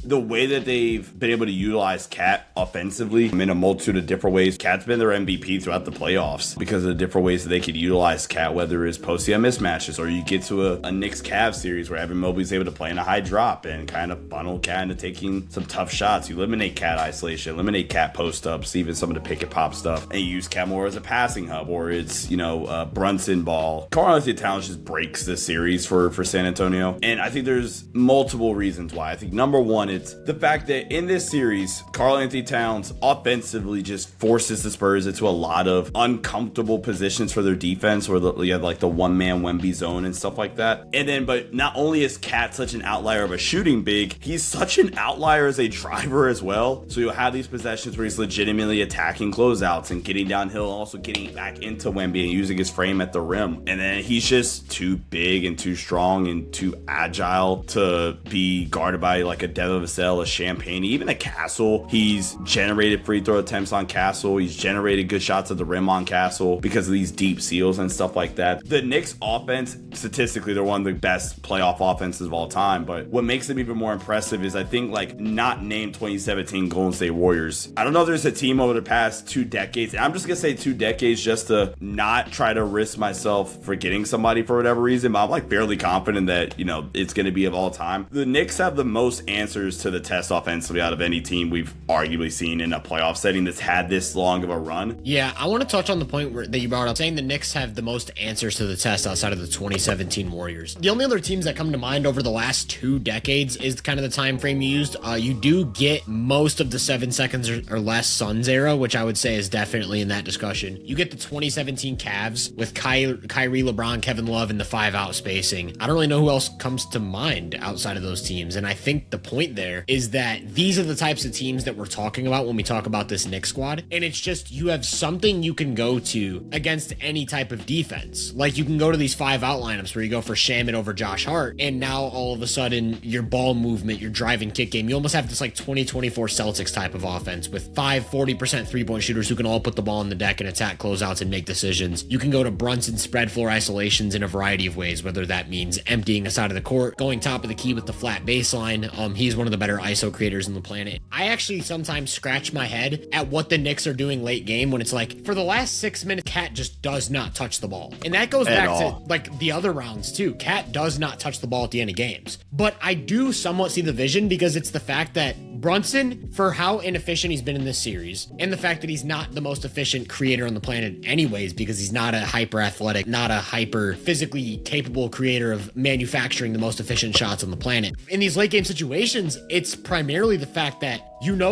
the way that they've been able to utilize Cat offensively in a multitude of different ways. Cat's been their MVP throughout the playoffs because of the different ways that they could utilize Cat, whether it's post-game mismatches or you get to a Knicks-Cavs series where Evan Mobley's able to play in a high drop and kind of funnel Cat into taking some tough shots. You eliminate Cat isolation, eliminate Cat post-ups, even some of the pick-and-pop stuff, and you use Cat more as a passing hub, or it's, Brunson ball. Karl-Anthony Towns just breaks this series for San Antonio, and I think there's multiple reasons why. I think number one, it's the fact that in this series, Karl-Anthony Towns offensively just forces the Spurs into a lot of uncomfortable positions for their defense, where you have like the one-man Wemby zone and stuff like that. And then, but not only is Cat such an outlier of a shooting big, he's such an outlier as a driver as well. So you'll have these possessions where he's legitimately attacking closeouts and getting downhill, also getting back into Wemby and using his frame at the rim. And then he's just too big and too strong and too agile to be guarded by like a Devin Vassell, a Champagne, even a Castle. He's generated free throw attempts on Castle. He's generated good shots at the rim on Castle because of these deep seals and stuff like that. The Knicks offense, statistically, they're one of the best playoff offenses of all time. But what makes them even more impressive is I think like not named 2017 Golden State Warriors. I don't know if there's a team over the past 2 decades. And I'm just going to say 2 decades just to not try to risk myself forgetting somebody for whatever reason. But I'm like fairly confident that, it's going to be of all time. The Knicks have the most answers to the test offensively out of any team we've arguably seen in a playoff setting that's had this long of a run. Yeah, I want to touch on the point that you brought up, saying the Knicks have the most answers to the test outside of the 2017 Warriors. The only other teams that come to mind over the last 2 decades is kind of the time frame you used. You do get most of the 7 seconds or less Suns era, which I would say is definitely in that discussion. You get the 2017 Cavs with Kyrie, LeBron, Kevin Love, and the 5-out spacing. I don't really know who else comes to mind outside of those teams. And I think the point there is that these are the types of teams that we're talking about when we talk about this Knicks squad. And it's just, you have something you can go to against any type of defense. Like you can go to these 5-out lineups where you go for Shamet over Josh Hart, and now all of a sudden your ball movement, your drive and kick game, you almost have this like 2024 Celtics type of offense with 40% three-point shooters who can all put the ball on the deck and attack closeouts and make decisions. You can go to Brunson spread floor isolations in a variety of ways, whether that means emptying a side of the court, going top of the key with the flat baseline. He's one of the better ISO creators on the planet. I actually sometimes scratch my head at what the Knicks are doing late game when it's like, for the last 6 minutes, Cat just does not touch the ball. And that goes back to like the other rounds too. Cat does not touch the ball at the end of games. But I do somewhat see the vision because it's the fact that Brunson, for how inefficient he's been in this series, and the fact that he's not the most efficient creator on the planet anyways, because he's not a hyper athletic, not a hyper physically capable creator of manufacturing the most efficient shots on the planet. In these late game situations, it's primarily the fact that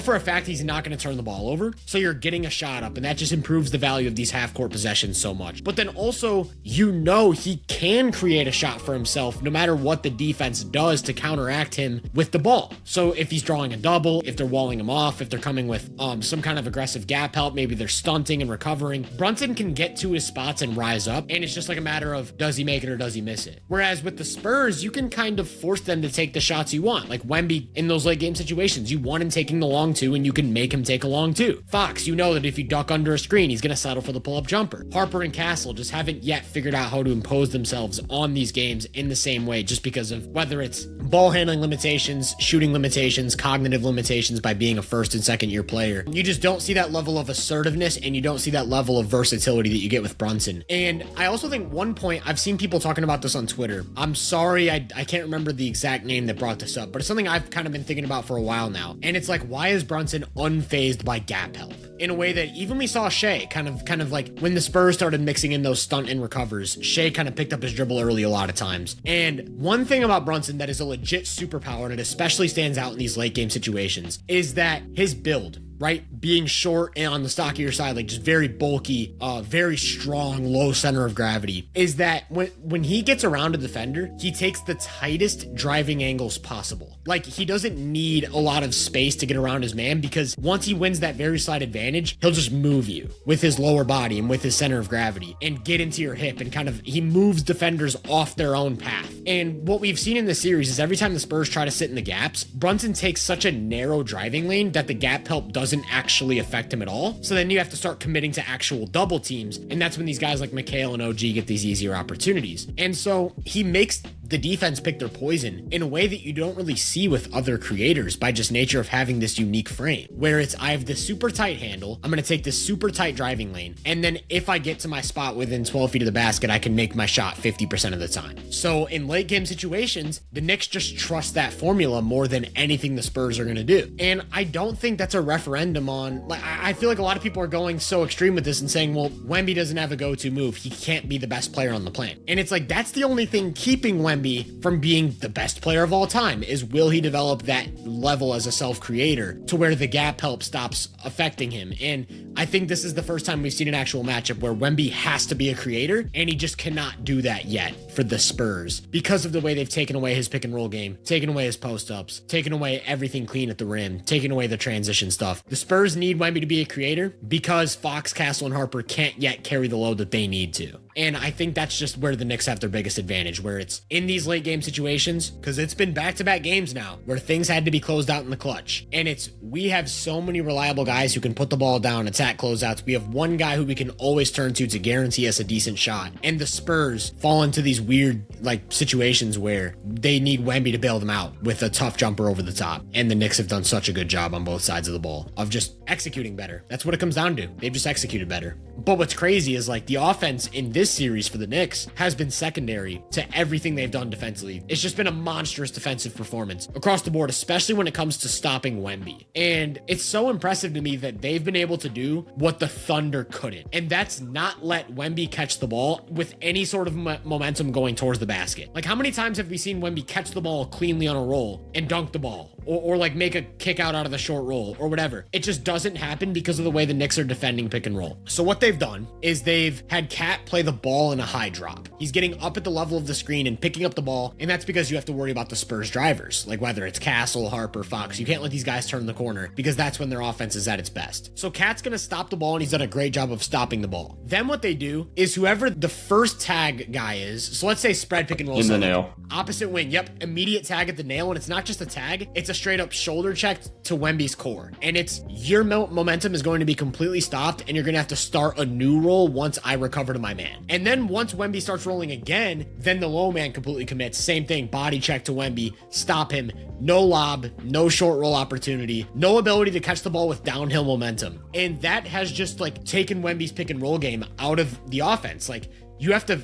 for a fact he's not going to turn the ball over, so you're getting a shot up, and that just improves the value of these half-court possessions so much. But then also, he can create a shot for himself no matter what the defense does to counteract him with the ball. So if he's drawing a double, if they're walling him off, if they're coming with some kind of aggressive gap help, maybe they're stunting and recovering, Brunson can get to his spots and rise up, and it's just like a matter of does he make it or does he miss it? Whereas with the Spurs, you can kind of force them to take the shots you want. Like Wemby in those late game situations, you want him taking the long two and you can make him take a long two. Fox, that if you duck under a screen, he's going to settle for the pull-up jumper. Harper and Castle just haven't yet figured out how to impose themselves on these games in the same way, just because of whether it's ball handling limitations, shooting limitations, cognitive limitations by being a first and second year player. You just don't see that level of assertiveness, and you don't see that level of versatility that you get with Brunson. And I also think one point, I've seen people talking about this on Twitter. I'm sorry, I can't remember the exact name that brought this up, but it's something I've kind of been thinking about for a while now. And it's like, why is Brunson unfazed by gap help? In a way that even we saw Shea kind of like when the Spurs started mixing in those stunt and recovers, Shea kind of picked up his dribble early a lot of times. And one thing about Brunson that is a legit superpower, and it especially stands out in these late game situations, is that his build, right? Being short and on the stockier side, like just very bulky, very strong, low center of gravity, is that when he gets around a defender, he takes the tightest driving angles possible. Like he doesn't need a lot of space to get around his man, because once he wins that very slight advantage, he'll just move you with his lower body and with his center of gravity and get into your hip, and he moves defenders off their own path. And what we've seen in this series is every time the Spurs try to sit in the gaps, Brunson takes such a narrow driving lane that the gap help doesn't actually affect him at all. So then you have to start committing to actual double teams, and that's when these guys like McHale and OG get these easier opportunities. And so he makes the defense picked their poison in a way that you don't really see with other creators by just nature of having this unique frame, where it's, I have this super tight handle, I'm going to take this super tight driving lane, and then if I get to my spot within 12 feet of the basket, I can make my shot 50% of the time. So in late game situations, the Knicks just trust that formula more than anything the Spurs are going to do. And I don't think that's a referendum on, like, I feel like a lot of people are going so extreme with this and saying, well, Wemby doesn't have a go-to move. He can't be the best player on the planet. And it's like, that's the only thing keeping Wemby from being the best player of all time, is will he develop that level as a self-creator to where the gap help stops affecting him. And I think this is the first time we've seen an actual matchup where Wemby has to be a creator, and he just cannot do that yet for the Spurs because of the way they've taken away his pick and roll game, taken away his post-ups, taken away everything clean at the rim, taken away the transition stuff. The Spurs need Wemby to be a creator because Fox, Castle, and Harper can't yet carry the load that they need to. And I think that's just where the Knicks have their biggest advantage, where it's in these late game situations, because it's been back-to-back games now where things had to be closed out in the clutch. And it's, we have so many reliable guys who can put the ball down, attack closeouts. We have one guy who we can always turn to guarantee us a decent shot. And the Spurs fall into these weird situations where they need Wemby to bail them out with a tough jumper over the top. And the Knicks have done such a good job on both sides of the ball of just executing better. That's what it comes down to. They've just executed better. But what's crazy is the offense in this series for the Knicks has been secondary to everything they've done defensively. It's just been a monstrous defensive performance across the board, especially when it comes to stopping Wemby. And it's so impressive to me that they've been able to do what the Thunder couldn't. And that's not let Wemby catch the ball with any sort of momentum going towards the basket. How many times have we seen Wemby catch the ball cleanly on a roll and dunk the ball? Or make a kick out of the short roll or whatever. It just doesn't happen because of the way the Knicks are defending pick and roll. So what they've done is they've had Cat play the ball in a high drop. He's getting up at the level of the screen and picking up the ball, and that's because you have to worry about the Spurs drivers, whether it's Castle, Harper, Fox. You can't let these guys turn the corner because that's when their offense is at its best. So Cat's gonna stop the ball, and he's done a great job of stopping the ball. Then what they do is whoever the first tag guy is, so let's say spread pick and roll. In the nail. Opposite wing, yep, immediate tag at the nail, and it's not just a tag, it's a straight up shoulder check to Wemby's core. And it's your momentum is going to be completely stopped, and you're going to have to start a new roll once I recover to my man. And then once Wemby starts rolling again, then the low man completely commits. Same thing, body check to Wemby, stop him, no lob, no short roll opportunity, no ability to catch the ball with downhill momentum. And that has just taken Wemby's pick and roll game out of the offense. You have to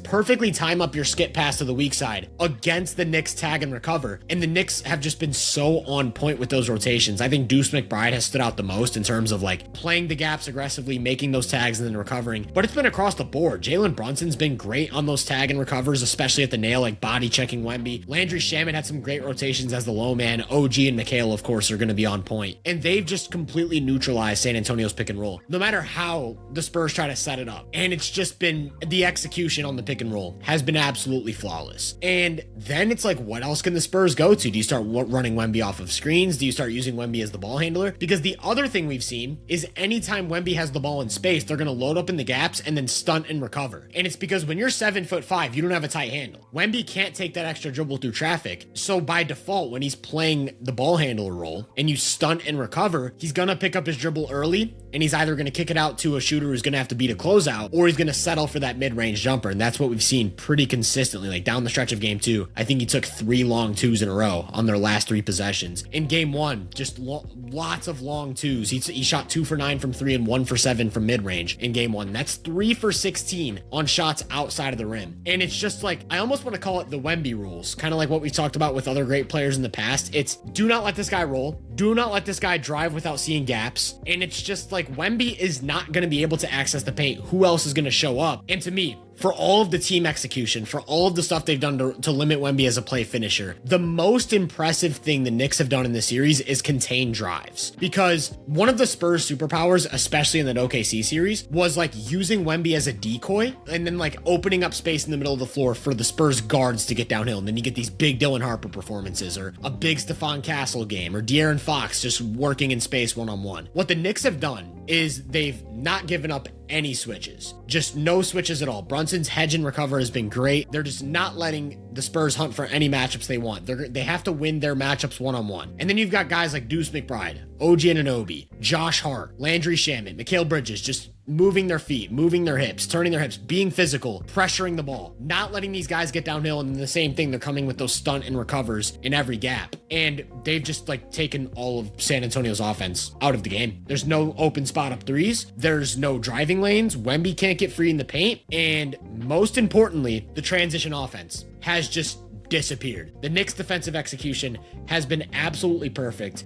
perfectly time up your skip pass to the weak side against the Knicks tag and recover. And the Knicks have just been so on point with those rotations. I think Deuce McBride has stood out the most in terms of playing the gaps aggressively, making those tags and then recovering. But it's been across the board. Jalen Brunson's been great on those tag and recovers, especially at the nail, body checking Wemby. Landry Shamet had some great rotations as the low man. OG and Mikhail, of course, are going to be on point. And they've just completely neutralized San Antonio's pick and roll, no matter how the Spurs try to set it up. And it's just been the execution on the pick and roll has been absolutely flawless. And then it's what else can the Spurs go to? Do you start running Wemby off of screens? Do you start using Wemby as the ball handler? Because the other thing we've seen is anytime Wemby has the ball in space, they're going to load up in the gaps and then stunt and recover. And it's because when you're 7'5", you don't have a tight handle. Wemby can't take that extra dribble through traffic. So by default, when he's playing the ball handler role and you stunt and recover, he's going to pick up his dribble early, and he's either going to kick it out to a shooter who's going to have to beat a closeout, or he's going to settle for that mid-range jumper. And that's what we've seen pretty consistently, down the stretch of game 2. I think he took 3 long twos in a row on their last 3 possessions. In game 1, just lots of long twos. He shot 2 for 9 from 3 and 1 for 7 from mid-range in game 1. That's 3 for 16 on shots outside of the rim. And it's just I almost want to call it the Wemby rules, kind of like what we talked about with other great players in the past. It's do not let this guy roll. Do not let this guy drive without seeing gaps. And it's just Wemby is not going to be able to access the paint. Who else is going to show up? And to me, for all of the team execution, for all of the stuff they've done to limit Wemby as a play finisher, the most impressive thing the Knicks have done in this series is contain drives. Because one of the Spurs superpowers, especially in that OKC series, was using Wemby as a decoy and then opening up space in the middle of the floor for the Spurs guards to get downhill. And then you get these big Dylan Harper performances, or a big Stephon Castle game, or De'Aaron Fox just working in space one-on-one. What the Knicks have done is they've not given up any switches, just no switches at all. Brunson's hedge and recover has been great. They're just not letting the Spurs hunt for any matchups they want. They have to win their matchups one-on-one. And then you've got guys like Deuce McBride, OG Anunoby, Josh Hart, Landry Shamet, Mikal Bridges, just moving their feet, moving their hips, turning their hips, being physical, pressuring the ball, not letting these guys get downhill. And the same thing, they're coming with those stunt and recovers in every gap. And they've just like taken all of San Antonio's offense out of the game. There's no open spot up threes. There's no driving lanes. Wemby can't get free in the paint. And most importantly, the transition offense has just disappeared. The Knicks defensive execution has been absolutely perfect.